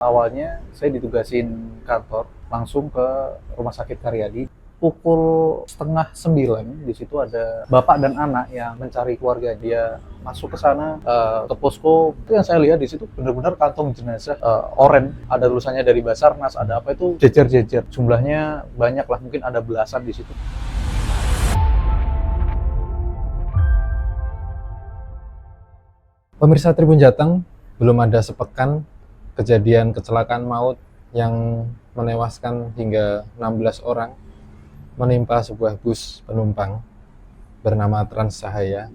Awalnya saya ditugasin kantor langsung ke Rumah Sakit Karyadi. Pukul setengah 9 di situ ada bapak dan anak yang mencari keluarganya. Dia masuk ke sana ke posko. Itu yang saya lihat di situ benar-benar kantong jenazah oren. Ada tulisannya dari Basarnas, ada apa itu jejer-jejer. Jumlahnya banyak lah, mungkin ada belasan di situ. Pemirsa Tribun Jateng, belum ada sepekan kejadian kecelakaan maut yang menewaskan hingga 16 orang menimpa sebuah bus penumpang bernama Trans Cahaya.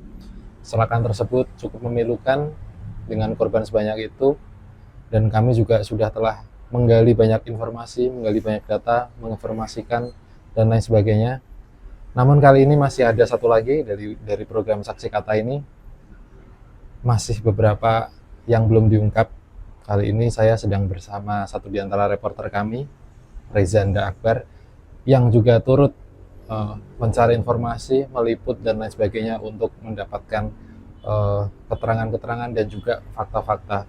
Kecelakaan tersebut cukup memilukan dengan korban sebanyak itu, dan kami juga sudah telah menggali banyak informasi, menggali banyak data, menginformasikan dan lain sebagainya. Namun kali ini masih ada satu lagi dari program Saksi Kata ini, masih beberapa yang belum diungkap. Kali ini saya sedang bersama satu di antara reporter kami, Rezanda Akbar, yang juga turut mencari informasi, meliput dan lain sebagainya untuk mendapatkan keterangan-keterangan dan juga fakta-fakta.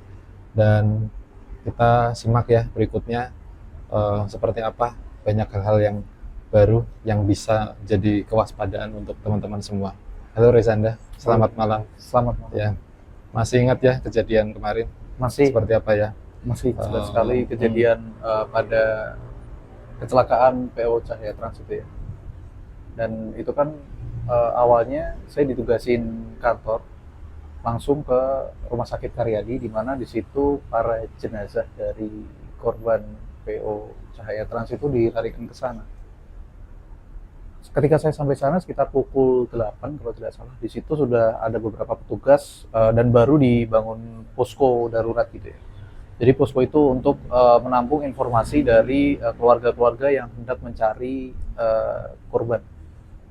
Dan kita simak ya berikutnya seperti apa banyak hal-hal yang baru yang bisa jadi kewaspadaan untuk teman-teman semua. Halo Rezanda, selamat malam. Selamat malam. Ya, masih ingat ya kejadian kemarin? Masih Seperti apa ya? masih jelas sekali kejadian pada kecelakaan PO Cahaya Trans itu ya. Dan itu kan awalnya saya ditugasin kantor langsung ke Rumah Sakit Karyadi, di mana di situ para jenazah dari korban PO Cahaya Trans itu dilarikan ke sana. Ketika saya sampai sana sekitar pukul 8 kalau tidak salah, di situ sudah ada beberapa petugas dan baru dibangun posko darurat gitu ya. Jadi posko itu untuk menampung informasi dari keluarga-keluarga yang hendak mencari korban.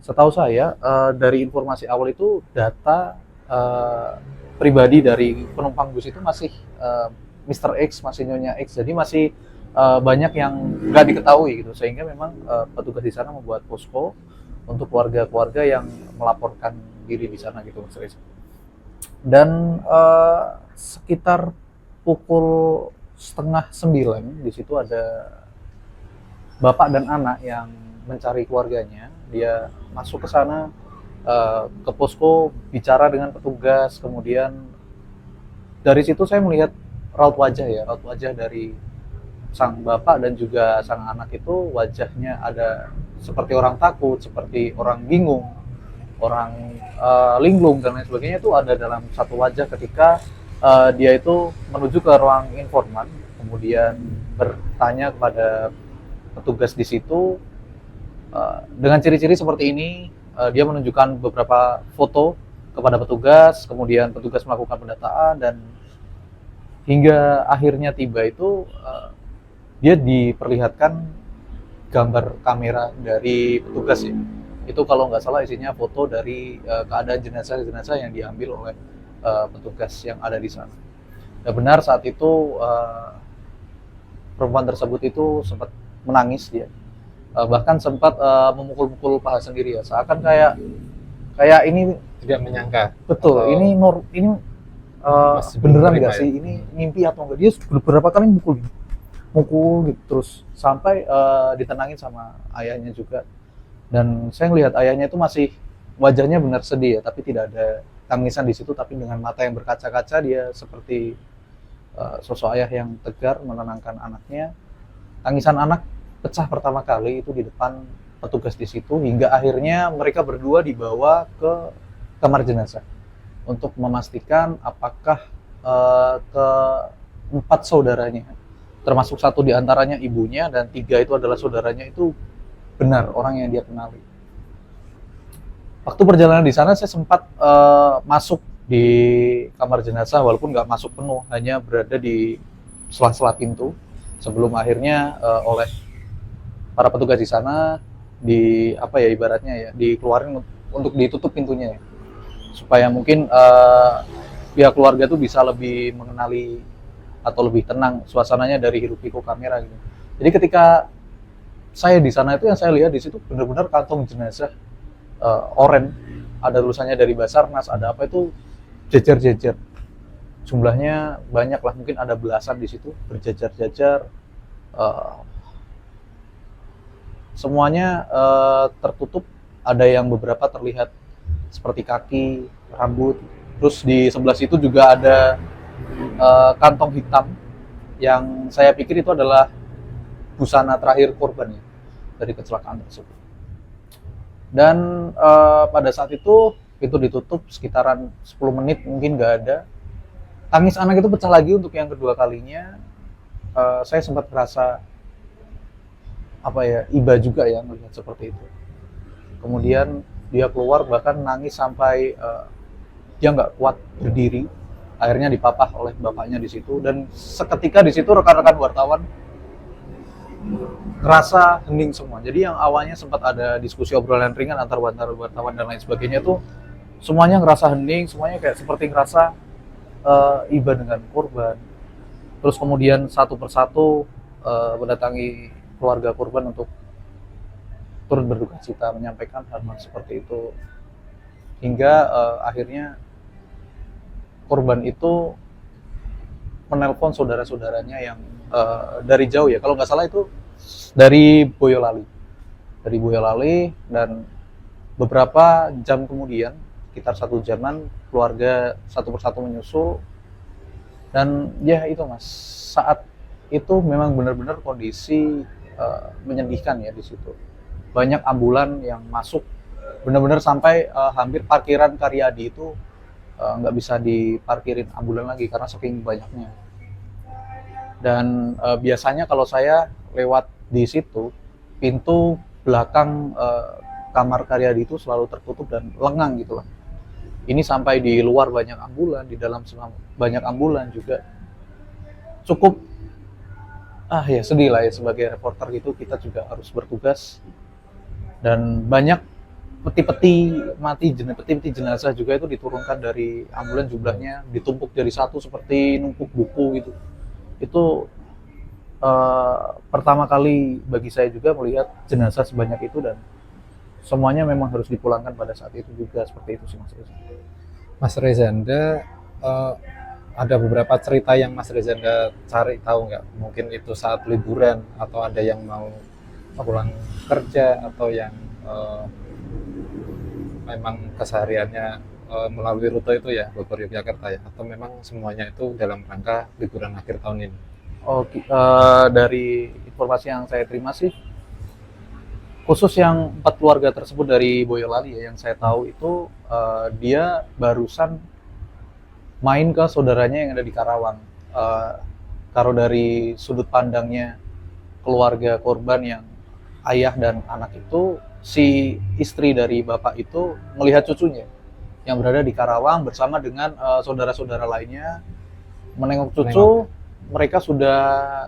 Setahu saya dari informasi awal itu data pribadi dari penumpang bus itu masih Mr. X, masih Nyonya X, jadi masih banyak yang nggak diketahui gitu, sehingga memang petugas di sana membuat posko untuk keluarga-keluarga yang melaporkan diri di sana gitu, Mas Reza. Dan sekitar pukul setengah 9 di situ ada bapak dan anak yang mencari keluarganya. Dia masuk ke sana ke posko, bicara dengan petugas, kemudian dari situ saya melihat raut wajah dari sang bapak dan juga sang anak itu wajahnya ada seperti orang takut, seperti orang bingung, orang linglung dan lain sebagainya, itu ada dalam satu wajah ketika dia itu menuju ke ruang informan, kemudian bertanya kepada petugas di situ dengan ciri-ciri seperti ini. Dia menunjukkan beberapa foto kepada petugas, kemudian petugas melakukan pendataan, dan hingga akhirnya tiba itu dia diperlihatkan gambar kamera dari petugas ya. Itu kalau nggak salah isinya foto dari keadaan jenazah-jenazah yang diambil oleh petugas yang ada di sana. Dan benar saat itu perempuan tersebut itu sempat menangis dia. Bahkan sempat memukul-mukul paha sendiri ya. Seakan kayak ini Tidak menyangka. betul. Atau Ini beneran nggak sih? Ya? Ini mimpi atau enggak? Dia beberapa kali mukul gitu terus sampai ditenangin sama ayahnya juga. Dan saya ngelihat ayahnya itu masih wajahnya benar sedih ya, tapi tidak ada tangisan di situ, tapi dengan mata yang berkaca-kaca dia seperti sosok ayah yang tegar menenangkan anaknya. Tangisan anak pecah pertama kali itu di depan petugas di situ, hingga akhirnya mereka berdua dibawa ke kamar jenazah untuk memastikan apakah keempat saudaranya, termasuk satu diantaranya ibunya dan 3 itu adalah saudaranya, itu benar orang yang dia kenali. Waktu perjalanan di sana saya sempat masuk di kamar jenazah, walaupun nggak masuk penuh, hanya berada di sela-sela pintu sebelum akhirnya oleh para petugas di sana ibaratnya ya dikeluarin untuk ditutup pintunya ya, supaya mungkin pihak keluarga tuh bisa lebih mengenali atau lebih tenang suasananya dari hiruk pikuk kamera gitu. Jadi ketika saya di sana itu yang saya lihat di situ benar-benar kantong jenazah oren, ada tulisannya dari Basarnas, ada apa itu jejer-jejer. jumlahnya banyak lah, mungkin ada belasan di situ berjajar-jajar. Uh, Semuanya tertutup, ada yang beberapa terlihat seperti kaki, rambut. Terus di sebelah situ juga ada kantong hitam yang saya pikir itu adalah busana terakhir korban ya, dari kecelakaan tersebut. Dan pada saat itu pintu ditutup sekitaran 10 menit mungkin nggak ada. Tangis anak itu pecah lagi untuk yang kedua kalinya. Saya sempat merasa iba juga ya melihat seperti itu. Kemudian dia keluar bahkan nangis sampai dia nggak kuat berdiri. Akhirnya dipapah oleh bapaknya di situ, dan seketika di situ rekan-rekan wartawan ngerasa hening semua. Jadi yang awalnya sempat ada diskusi obrolan ringan antar wartawan dan lain sebagainya tuh semuanya ngerasa hening, semuanya kayak seperti ngerasa iba dengan korban. Terus kemudian satu persatu mendatangi keluarga korban untuk turut berduka cita, menyampaikan hal-hal seperti itu, hingga akhirnya korban itu menelpon saudara-saudaranya yang dari jauh ya, kalau nggak salah itu dari Boyolali, dan beberapa jam kemudian, sekitar 1 jaman, keluarga satu persatu menyusul. Dan ya itu mas, saat itu memang benar-benar kondisi menyedihkan ya di situ. Banyak ambulan yang masuk, benar-benar sampai hampir parkiran Karyadi itu nggak bisa diparkirin ambulan lagi karena saking banyaknya. Dan biasanya kalau saya lewat di situ, pintu belakang kamar Karyadi itu selalu tertutup dan lengang gitu lah. Ini sampai di luar banyak ambulan, di dalam banyak ambulan juga. Cukup ya sedih lah ya, sebagai reporter gitu kita juga harus bertugas, dan banyak peti-peti jenazah juga itu diturunkan dari ambulan, jumlahnya ditumpuk jadi satu seperti numpuk buku gitu. Itu pertama kali bagi saya juga melihat jenazah sebanyak itu, dan semuanya memang harus dipulangkan pada saat itu juga, seperti itu sih Mas Reza. Mas Rezanda, ada beberapa cerita yang Mas Rezanda cari tahu nggak? Mungkin itu saat liburan, atau ada yang mau pulang kerja, atau yang memang kesehariannya melalui rute itu ya, Bogor Yogyakarta ya, atau memang semuanya itu dalam rangka liburan akhir tahun ini? Dari informasi yang saya terima sih, khusus yang 4 keluarga tersebut dari Boyolali ya, yang saya tahu itu dia barusan main ke saudaranya yang ada di Karawang. Kalau dari sudut pandangnya keluarga korban yang ayah dan anak itu, si istri dari bapak itu melihat cucunya yang berada di Karawang bersama dengan saudara-saudara lainnya, menengok cucu. Mereka sudah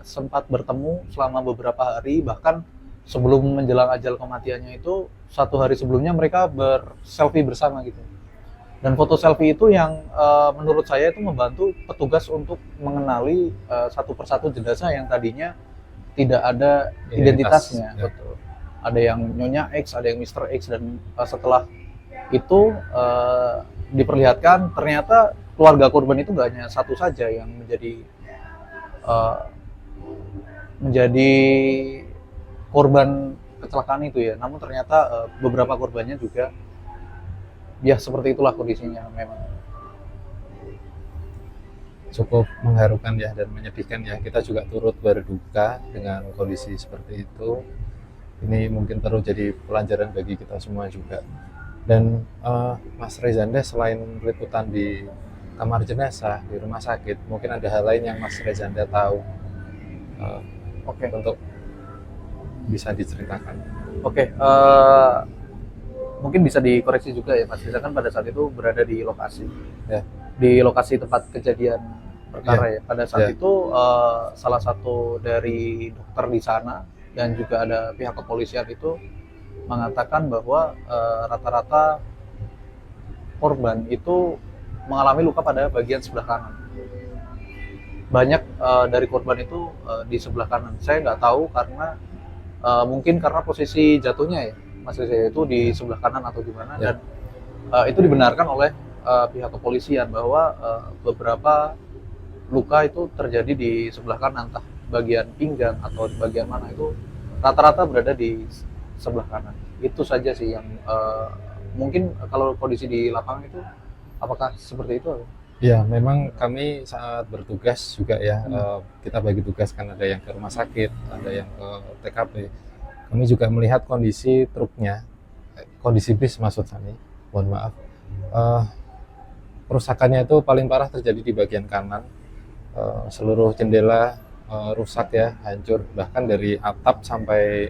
sempat bertemu selama beberapa hari, bahkan sebelum menjelang ajal kematiannya itu, 1 hari sebelumnya mereka berselfie bersama gitu. Dan foto selfie itu yang menurut saya itu membantu petugas untuk mengenali satu persatu jenazah yang tadinya tidak ada identitasnya. Ya. Betul. Ada yang Nyonya X, ada yang Mr. X, dan setelah itu diperlihatkan ternyata keluarga korban itu nggak hanya satu saja yang menjadi korban kecelakaan itu ya, namun ternyata beberapa korbannya juga ya seperti itulah kondisinya. Memang cukup mengharukan ya, dan menyedihkan ya. Kita juga turut berduka dengan kondisi seperti itu. Ini mungkin perlu jadi pelajaran bagi kita semua juga. Dan Mas Rezanda, selain liputan di kamar jenazah, di rumah sakit, mungkin ada hal lain yang Mas Rezanda tahu untuk bisa diceritakan? Mungkin bisa dikoreksi juga ya Mas Reza, kan pada saat itu berada di lokasi ya, di lokasi tempat kejadian perkara ya. Pada saat itu salah satu dari dokter di sana dan juga ada pihak kepolisian itu mengatakan bahwa rata-rata korban itu mengalami luka pada bagian sebelah kanan. Banyak dari korban itu di sebelah kanan. Saya nggak tahu karena mungkin karena posisi jatuhnya ya Mas Reza itu di sebelah kanan atau gimana, dan itu dibenarkan oleh pihak kepolisian bahwa beberapa luka itu terjadi di sebelah kanan, entah bagian pinggang atau di bagian mana, itu rata-rata berada di sebelah kanan. Itu saja sih yang mungkin kalau kondisi di lapangan itu apakah seperti itu? Ya, memang kami saat bertugas juga ya, kita bagi tugas kan, ada yang ke rumah sakit, ada yang ke TKP. Kami juga melihat kondisi truknya, kondisi bis maksud kami, mohon maaf. Eh, Kerusakannya itu paling parah terjadi di bagian kanan. Seluruh jendela rusak ya, hancur, bahkan dari atap sampai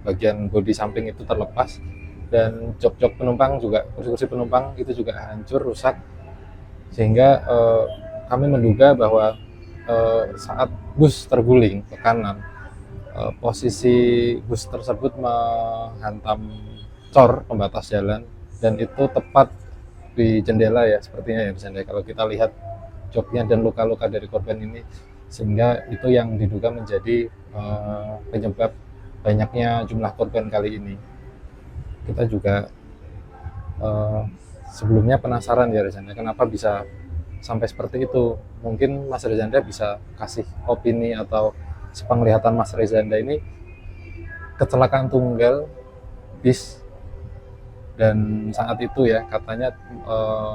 bagian bodi samping itu terlepas, dan jok-jok penumpang juga, kursi-kursi penumpang itu juga hancur, rusak, sehingga kami menduga bahwa saat bus terguling ke kanan, posisi bus tersebut menghantam cor pembatas jalan, dan itu tepat di jendela ya, sepertinya ya, misalnya kalau kita lihat joknya dan luka-luka dari korban ini, sehingga itu yang diduga menjadi penyebab banyaknya jumlah korban kali ini. Kita juga sebelumnya penasaran ya Rezanda, kenapa bisa sampai seperti itu. Mungkin Mas Rezanda bisa kasih opini atau sepenglihatan Mas Rezanda ini, kecelakaan tunggal bis, dan saat itu ya katanya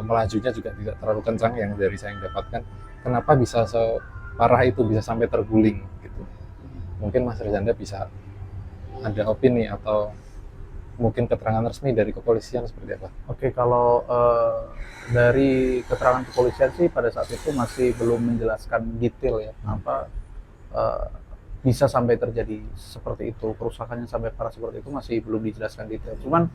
melajunya juga tidak terlalu kencang yang dari saya yang dapatkan. Kenapa bisa separah itu, bisa sampai terguling gitu? Mungkin Mas Rezanda bisa ada opini atau mungkin keterangan resmi dari kepolisian seperti apa? Oke, kalau dari keterangan kepolisian sih pada saat itu masih belum menjelaskan detail ya, kenapa bisa sampai terjadi seperti itu, kerusakannya sampai parah seperti itu masih belum dijelaskan detail. Cuman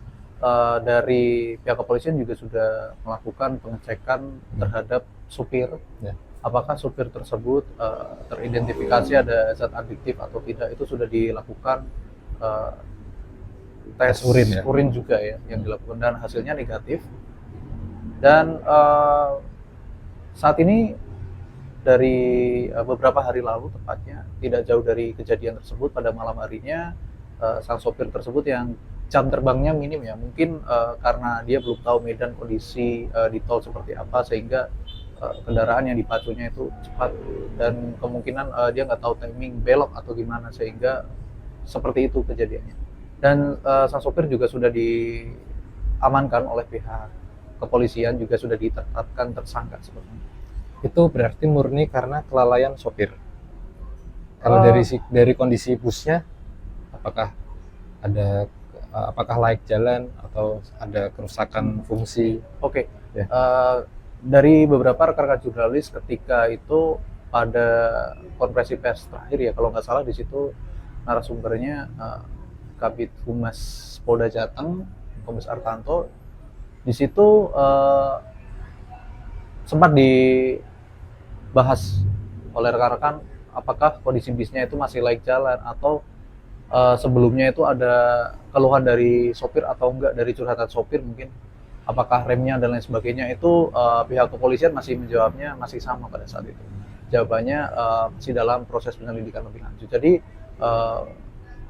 dari pihak kepolisian juga sudah melakukan pengecekan terhadap supir, Ya. apakah supir tersebut teridentifikasi ada zat adiktif atau tidak, itu sudah dilakukan tes urin juga ya yang dilakukan, dan hasilnya negatif. Dan saat ini dari beberapa hari lalu, tepatnya tidak jauh dari kejadian tersebut, pada malam harinya sang sopir tersebut yang jam terbangnya minim ya, mungkin karena dia belum tahu medan kondisi di tol seperti apa, sehingga kendaraan yang dipacunya itu cepat, dan kemungkinan dia nggak tahu timing belok atau gimana, sehingga seperti itu kejadiannya. Dan sang sopir juga sudah diamankan oleh pihak kepolisian, juga sudah ditetapkan tersangka sebenarnya. Itu berarti murni karena kelalaian sopir. Kalau dari kondisi busnya, apakah ada apakah laik jalan atau ada kerusakan fungsi? Oke. Ya. Dari beberapa rekan-rekan jurnalis ketika itu pada konferensi pers terakhir ya, kalau nggak salah di situ narasumbernya Kabid Humas Polda Jateng, Kombes Artanto. Di situ sempat dibahas oleh rekan-rekan apakah kondisi bisnya itu masih laik jalan, atau sebelumnya itu ada keluhan dari sopir atau enggak, dari curhatan sopir mungkin, apakah remnya dan lain sebagainya. Itu pihak kepolisian masih menjawabnya masih sama pada saat itu. Jawabannya masih dalam proses penyelidikan lebih lanjut. Jadi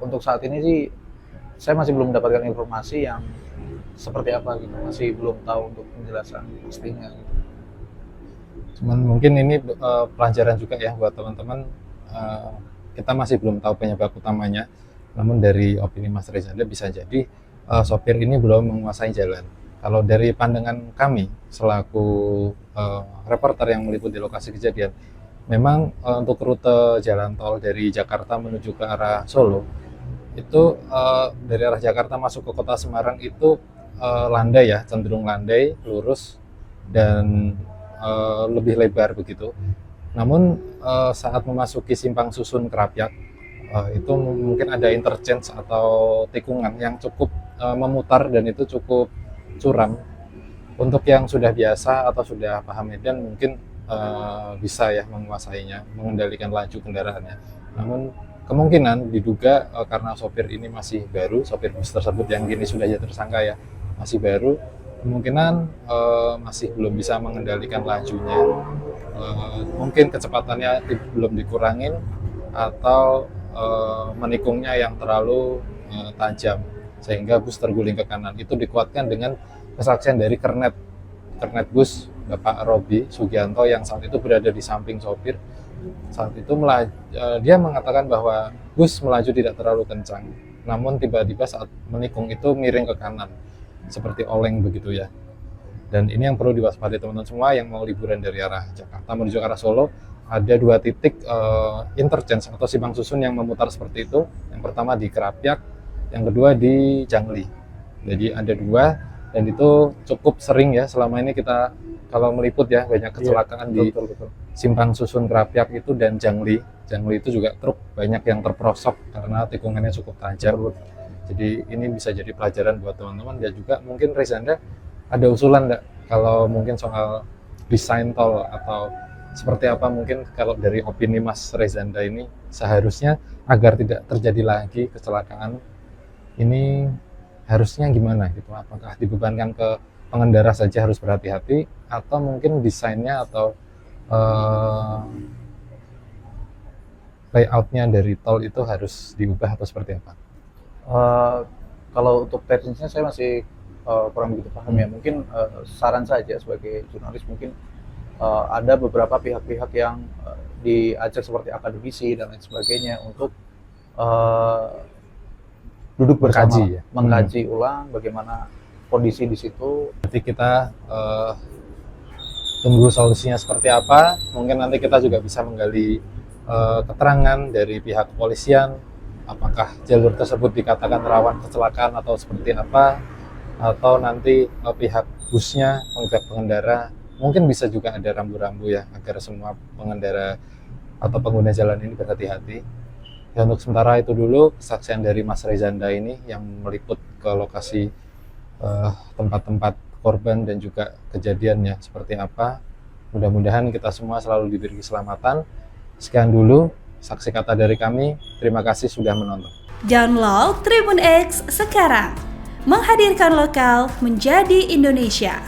untuk saat ini sih saya masih belum mendapatkan informasi yang seperti apa gitu, masih belum tahu untuk penjelasan pastinya gitu. Cuman mungkin ini pelajaran juga ya buat teman-teman. Kita masih belum tahu penyebab utamanya, namun dari opini Mas Rezanda bisa jadi sopir ini belum menguasai jalan. Kalau dari pandangan kami selaku reporter yang meliput di lokasi kejadian, memang untuk rute jalan tol dari Jakarta menuju ke arah Solo itu, dari arah Jakarta masuk ke kota Semarang itu landai ya, cenderung landai, lurus, dan lebih lebar begitu. Namun saat memasuki simpang susun Krapyak, itu mungkin ada interchange atau tikungan yang cukup memutar, dan itu cukup curam. Untuk yang sudah biasa atau sudah paham medan mungkin bisa ya menguasainya, mengendalikan laju kendaraannya. Namun kemungkinan diduga karena sopir ini masih baru, sopir bus tersebut yang kini sudah jadi tersangka ya, masih baru, kemungkinan masih belum bisa mengendalikan lajunya. Mungkin kecepatannya belum dikurangin, atau menikungnya yang terlalu tajam sehingga bus terguling ke kanan. Itu dikuatkan dengan kesaksian dari kernet bus Bapak Robi Sugianto yang saat itu berada di samping sopir. Saat itu dia mengatakan bahwa bus melaju tidak terlalu kencang, namun tiba-tiba saat menikung itu miring ke kanan, seperti oleng begitu ya. Dan ini yang perlu diwaspadai teman-teman semua yang mau liburan dari arah Jakarta menuju ke arah Solo. Ada 2 titik interchange atau simpang susun yang memutar seperti itu. Yang pertama di Kerapyak, yang kedua di Jangli. Jadi ada 2, dan itu cukup sering ya selama ini kita kalau meliput ya, banyak kecelakaan di simpang susun Kerapyak itu dan Jangli. Jangli itu juga truk banyak yang terperosok karena tikungannya cukup tajam. Jadi ini bisa jadi pelajaran buat teman-teman. Dan juga mungkin Rezanda ada usulan enggak kalau mungkin soal desain tol atau seperti apa, mungkin kalau dari opini Mas Rezanda ini seharusnya agar tidak terjadi lagi kecelakaan ini harusnya gimana gitu? Apakah dibebankan ke pengendara saja harus berhati-hati, atau mungkin desainnya atau layoutnya dari tol itu harus diubah atau seperti apa? Kalau untuk teknisnya saya masih kurang begitu paham ya. Mungkin saran saja sebagai jurnalis, mungkin ada beberapa pihak-pihak yang diajak seperti akademisi dan lain sebagainya untuk duduk bersama, mengkaji ulang bagaimana kondisi di situ. Jadi kita tunggu solusinya seperti apa. Mungkin nanti kita juga bisa menggali keterangan dari pihak kepolisian, apakah jalur tersebut dikatakan rawan kecelakaan atau seperti apa, atau nanti pihak busnya, pihak pengendara, mungkin bisa juga ada rambu-rambu ya, agar semua pengendara atau pengguna jalan ini berhati-hati. Ya, untuk sementara itu dulu kesaksian dari Mas Rezanda ini yang meliput ke lokasi tempat-tempat korban dan juga kejadiannya seperti apa. Mudah-mudahan kita semua selalu diberi keselamatan. Sekian dulu saksi kata dari kami. Terima kasih sudah menonton. Download Tribun X sekarang, menghadirkan lokal menjadi Indonesia.